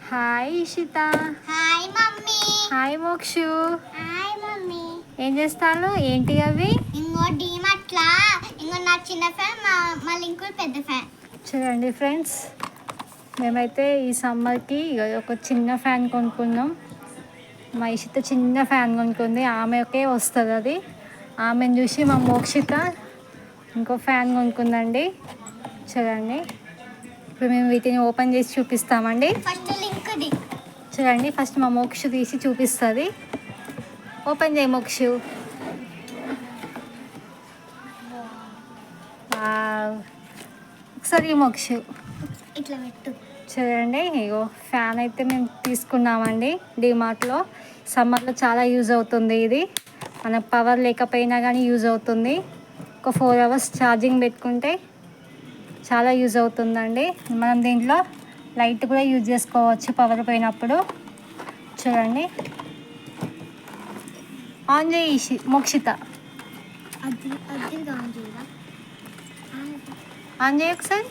Hi Ishita. Hi mummy. Hi Mokshu. Hi mummy. ఏం చేస్తాను? ఏంటి అవి? ఇంకో డీమార్ట్లా ఇంకో నా చిన్న ఫ్యాన్ మళ్ళీ ఇంకో పెద్ద ఫ్యాన్. చూడండి ఫ్రెండ్స్, మేమైతే ఈ సమ్మర్కి ఒక చిన్న ఫ్యాన్ కొనుక్కున్నాం. మా ఇషిత చిన్న ఫ్యాన్ కొనుక్కుంది, ఆమెకే వస్తుంది అది. ఆమెను చూసి మా మోక్షిత ఇంకో ఫ్యాన్ కొనుక్కుందండి. చూడండి, ఇప్పుడు మేము వీటిని ఓపెన్ చేసి చూపిస్తామండి. ఫస్ట్ లింక్ ది చూడండి, ఫస్ట్ మా మోక్షు తీసి చూపిస్తుంది. ఓపెన్ చేయి మోక్షు. ఒకసారి మోక్షు ఇట్లా పెట్టు. చూడండి, ఇగో ఫ్యాన్ అయితే మేము తీసుకున్నామండి డిమార్ట్లో. సమ్మర్లో చాలా యూజ్ అవుతుంది ఇది. మన పవర్ లేకపోయినా కానీ యూజ్ అవుతుంది. ఒక 4 hours ఛార్జింగ్ పెట్టుకుంటే చాలా యూజ్ అవుతుందండి. మనం దీంట్లో లైట్ కూడా యూజ్ చేసుకోవచ్చు పవర్ పోయినప్పుడు. చూడండి, ఆన్ చేయి మోక్షిత. అది అది ఆన్ చేయరా? ఆన్ చేయి ఒకసారి.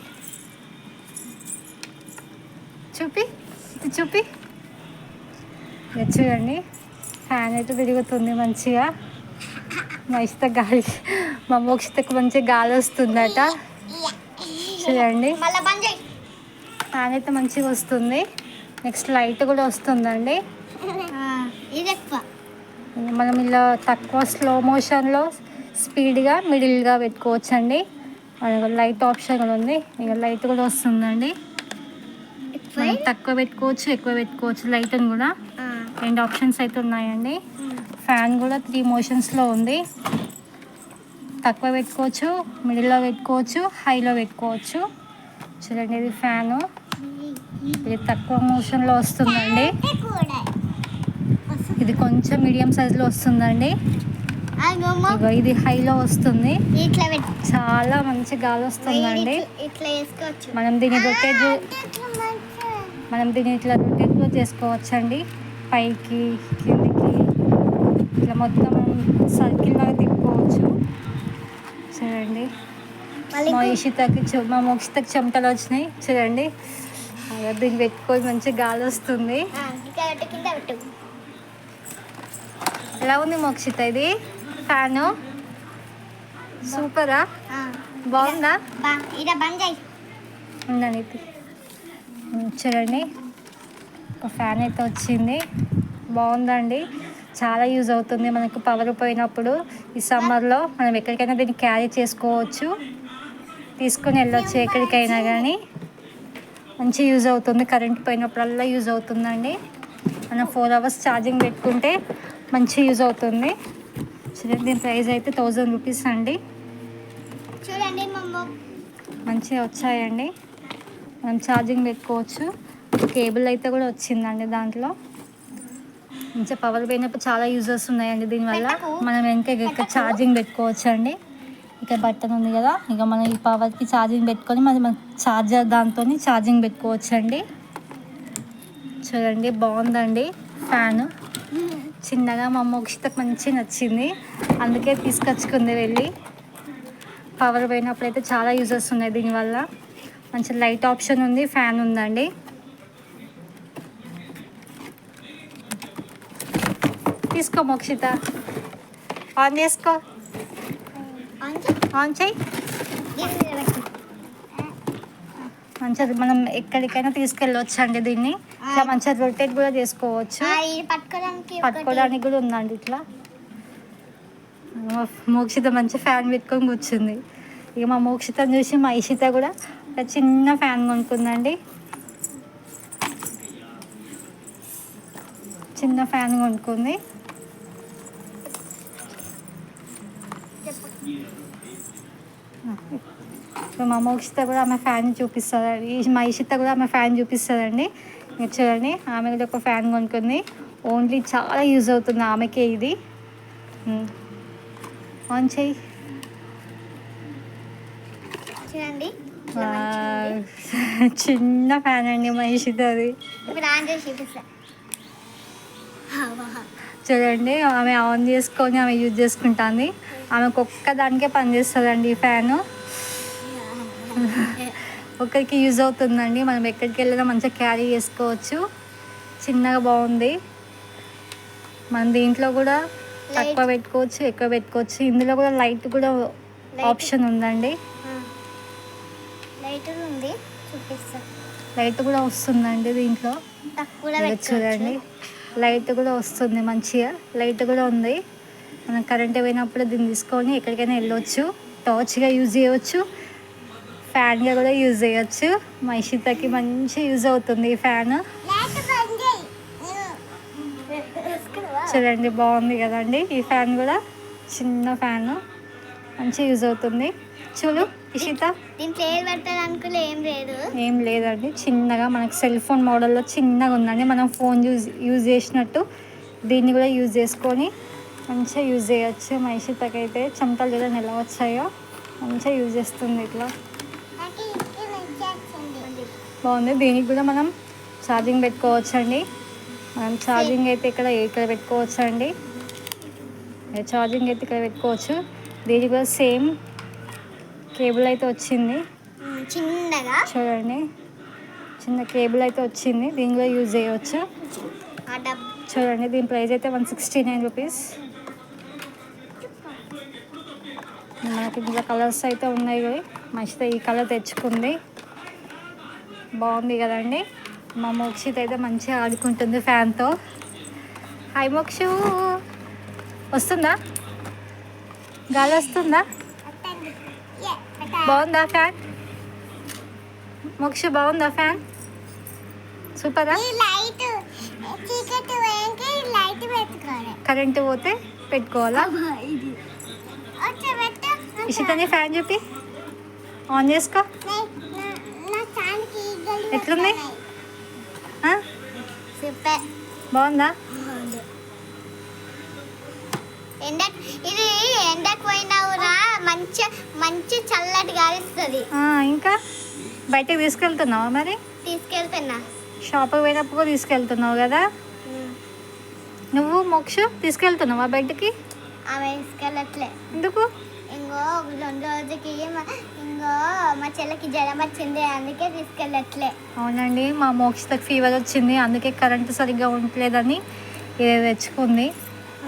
చూపి చూపి. చూడండి, ఫ్యాన్ అయితే తిరుగుతుంది మంచిగా. మా ఇష్ట గాలి, మా మోక్షితకు మంచిగా గాలి వస్తుందట. చూడండి, మళ్ళీ బంద్ చేయి. ఫ్యాన్ అయితే మంచిగా వస్తుంది. నెక్స్ట్ లైట్ కూడా వస్తుందండి. ఇది ఎక్కువ. మనం ఇలా తక్కువ స్లో మోషన్లో స్పీడ్గా మిడిల్గా పెట్టుకోవచ్చండి. లైట్ ఆప్షన్ కూడా ఉంది. ఇక లైట్ కూడా వస్తుందండి. మనం తక్కువ పెట్టుకోవచ్చు, ఎక్కువ పెట్టుకోవచ్చు. లైట్ని కూడా 2 ఆప్షన్స్ అయితే ఉన్నాయండి. ఫ్యాన్ కూడా 3 మోషన్స్లో ఉంది. తక్కువ పెట్టుకోవచ్చు, మిడిల్లో పెట్టుకోవచ్చు, హైలో పెట్టుకోవచ్చు. చూడండి, ఇది ఫ్యాను. ఇది తక్కువ మోషన్లో వస్తుందండి. ఇది కొంచెం మీడియం సైజులో వస్తుందండి. ఇగో ఇది హైలో వస్తుంది. చాలా మంచి గాలి వస్తుందండి. మనం దీన్ని ఇట్లా రొటేట్ కూడా చేసుకోవచ్చండి. పైకి కిందికి ఇట్లా మొత్తం సర్కిల్ లాగా తిప్పుకోవచ్చు. చూడండి, మా మోక్షితకి చెమటలు వచ్చినాయి. చూడండి, దీన్ని పెట్టుకొని మంచి గాలి వస్తుంది. ఎలా ఉంది మోక్షిత ఇది ఫ్యాను? సూపరా? బాగుందా? ఉందండి. చూడండి, ఒక ఫ్యాన్ అయితే వచ్చింది. బాగుందండి, చాలా యూజ్ అవుతుంది మనకు పవర్ పోయినప్పుడు. ఈ సమ్మర్లో మనం ఎక్కడికైనా దీన్ని క్యారీ చేసుకోవచ్చు, తీసుకొని వెళ్ళొచ్చు ఎక్కడికైనా కానీ. మంచి యూజ్ అవుతుంది, కరెంట్ పోయినప్పుడల్లా యూజ్ అవుతుందండి. మనం 4 hours ఛార్జింగ్ పెట్టుకుంటే మంచి యూజ్ అవుతుంది. చూడండి, దీని ప్రైస్ అయితే 1000 రూపీస్ అండి. చూడండి, మంచిగా వచ్చాయండి. మనం ఛార్జింగ్ పెట్టుకోవచ్చు. కేబుల్ అయితే కూడా వచ్చిందండి దాంట్లో. మంచిగా పవర్ పోయినప్పుడు చాలా యూజెస్ ఉన్నాయండి దీనివల్ల. మనం ఇంకా ఛార్జింగ్ పెట్టుకోవచ్చు అండి. ఇక బటన్ ఉంది కదా, ఇక మనం ఈ పవర్కి ఛార్జింగ్ పెట్టుకొని మన ఛార్జర్ దాంతో ఛార్జింగ్ పెట్టుకోవచ్చు అండి. చూడండి, బాగుందండి ఫ్యాను. చిన్నగా మా మోక్షితకు మంచిగా నచ్చింది, అందుకే తీసుకొచ్చుకుంది వెళ్ళి. పవర్ పోయినప్పుడు అయితే చాలా యూజెస్ ఉన్నాయి దీనివల్ల. మంచి లైట్ ఆప్షన్ ఉంది, ఫ్యాన్ ఉందండి. తీసుకో మోక్షిత, ఆన్ చేసుకో. ఆన్ చేయి. మంచిగా మనం ఎక్కడికైనా తీసుకెళ్ళవచ్చు అండి దీన్ని. ఇట్లా మంచిగా రొటేట్ కూడా చేసుకోవచ్చు. పట్టుకోవడానికి కూడా ఉందండి ఇట్లా. మోక్షిత మంచి ఫ్యాన్ పెట్టుకొని కూర్చుంది. ఇక మా మోక్షితను చూసి మా ఇషిత కూడా ఒక చిన్న ఫ్యాన్ కొనుక్కుందండి. చిన్న ఫ్యాన్ కొనుక్కుంది. ఇప్పుడు మా మోక్షిత కూడా ఆమె ఫ్యాన్ చూపిస్తుంది. మా ఇషిత కూడా ఆమె ఫ్యాన్ చూపిస్తుందండి. మీరు చూడండి, ఆమె కూడా ఒక ఫ్యాన్ కొనుక్కుంది. ఓన్లీ చాలా యూజ్ అవుతుంది ఆమెకే ఇది. ఆన్ చేయి. చూడండి, చిన్న ఫ్యాన్ అండి మా ఇషితది. చూడండి, ఆమె ఆన్ చేసుకొని ఆమె యూజ్ చేసుకుంటుంది. ఆమెకు ఒక్కదానికే పనిచేస్తుందండి ఈ ఫ్యాను. ఒకరికి యూజ్ అవుతుందండి. మనం ఎక్కడికి వెళ్ళినా మంచిగా క్యారీ చేసుకోవచ్చు. చిన్నగా బాగుంది. మన దీంట్లో కూడా తక్కువ పెట్టుకోవచ్చు, ఎక్కువ పెట్టుకోవచ్చు. ఇందులో కూడా లైట్ కూడా ఆప్షన్ ఉందండి. లైట్ ఉంది, చూపిస్తా. లైట్ కూడా వస్తుందండి దీంట్లో. చూడండి, లైట్ కూడా వస్తుంది మంచిగా. లైట్ కూడా ఉంది. మనం కరెంట్ పోయినప్పుడు దీన్ని తీసుకొని ఎక్కడికైనా వెళ్ళొచ్చు. టార్చ్గా యూజ్ చేయవచ్చు, ఫ్యాన్గా కూడా యూజ్ చేయవచ్చు. మా ఇషితకి మంచి యూజ్ అవుతుంది ఈ ఫ్యాన్. చూడండి బాగుంది కదండి. ఈ ఫ్యాన్ కూడా చిన్న ఫ్యాన్, మంచి యూజ్ అవుతుంది. చూడు ఇషిత, ఏం లేదండి. చిన్నగా మనకు సెల్ ఫోన్ మోడల్లో చిన్నగా ఉందండి. మనం ఫోన్ యూజ్ చేసినట్టు దీన్ని కూడా యూజ్ చేసుకొని మంచిగా యూజ్ చేయొచ్చు. మా ఇషితకి అయితే చెమటలు చూడండి ఎలా వచ్చాయో, మంచిగా యూజ్ చేస్తుంది. ఇట్లా బాగుంది. దీనికి కూడా మనం ఛార్జింగ్ పెట్టుకోవచ్చు అండి. మనం ఛార్జింగ్ అయితే ఇక్కడ పెట్టుకోవచ్చు అండి. ఛార్జింగ్ అయితే ఇక్కడ పెట్టుకోవచ్చు. దీనికి కూడా సేమ్ కేబుల్ అయితే వచ్చింది చిన్నగా. చూడండి, చిన్న కేబుల్ అయితే వచ్చింది. దీనిలో యూజ్ చేయవచ్చు. చూడండి, దీని ప్రైస్ అయితే 169 రూపీస్. మనకి ఇందులో కలర్స్ అయితే ఉన్నాయి కదా. మంచిగా ఈ కలర్ తెచ్చుకుంది, బాగుంది కదండి. మా మోక్షిత్ అయితే మంచిగా ఆడుకుంటుంది ఫ్యాన్తో. హాయ్ మోక్షు, వస్తుందా గాలి? వస్తుందా? బాగుందా ఫ్యాన్? మోక్ష బాగుందా ఫ్యాన్? సూపరా? కరెంటు పోతే పెట్టుకోవాలా? ఇషితని ఫ్యాన్ చూపి, ఆన్ చేసుకో. ఎట్లుంది? బాగుందా? ఇది ఎండకు పోయినా కూడా మంచి చల్లటి గాలి ఇస్తుంది. ఇంకా బయటకు తీసుకెళ్తున్నావా? మరి తీసుకెళ్తున్నా. షాప్కి పోయినప్పుడు తీసుకెళ్తున్నావు కదా నువ్వు. మోక్ష తీసుకెళ్తున్నావా బయటకి? ఆమె తీసుకెళ్ళట్లే. ఎందుకు? ఇంకో 2 రోజులకి ఇంకో మా చెల్లెకి జ్వరం వచ్చింది, అందుకే తీసుకెళ్ళట్లే. అవునండి, మా మోక్షకి ఫీవర్ వచ్చింది, అందుకే కరెంటు సరిగ్గా ఉండలేదని ఇది తెచ్చుకుంది.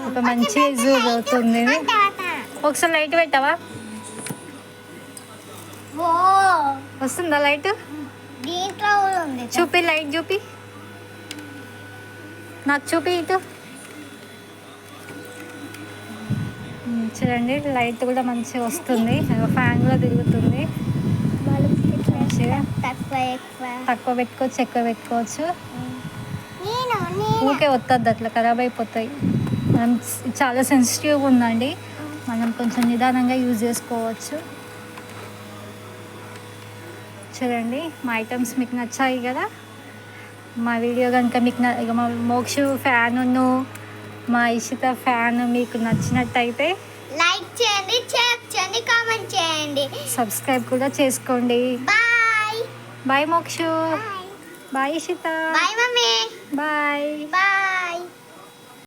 ఒక మంచి యూజ్ అవుతుంది. ఒకసారి లైట్ పెట్టావా? వస్తుందా లైట్? దీంట్లో ఉంది. చూపి, లైట్ చూపి, నాకు చూపి ఇటు. చూడండి, లైట్ కూడా మంచిగా వస్తుంది. ఫ్యాన్ కూడా తిరుగుతుంది. తక్కువ పెట్టుకోవచ్చు, ఎక్కువ పెట్టుకోవచ్చు. ఊకే వస్తుంది, అట్లా ఖరాబ్ అయిపోతాయి. మనం చాలా సెన్సిటివ్గా ఉందండి, మనం కొంచెం నిదానంగా యూజ్ చేసుకోవచ్చు. చూడండి, మా ఐటమ్స్ మీకు నచ్చాయి కదా. మా వీడియో కనుక మీకు ఇక మా మోక్ష ఫ్యాను, మా ఇషిత ఫ్యాన్ మీకు నచ్చినట్టయితే లైక్ చేయండి, షేర్ చేయండి, కామెంట్ చేయండి, సబ్స్క్రైబ్ కూడా చేసుకోండి. Bye bye Moksha, bye Ishita, bye mummy, bye.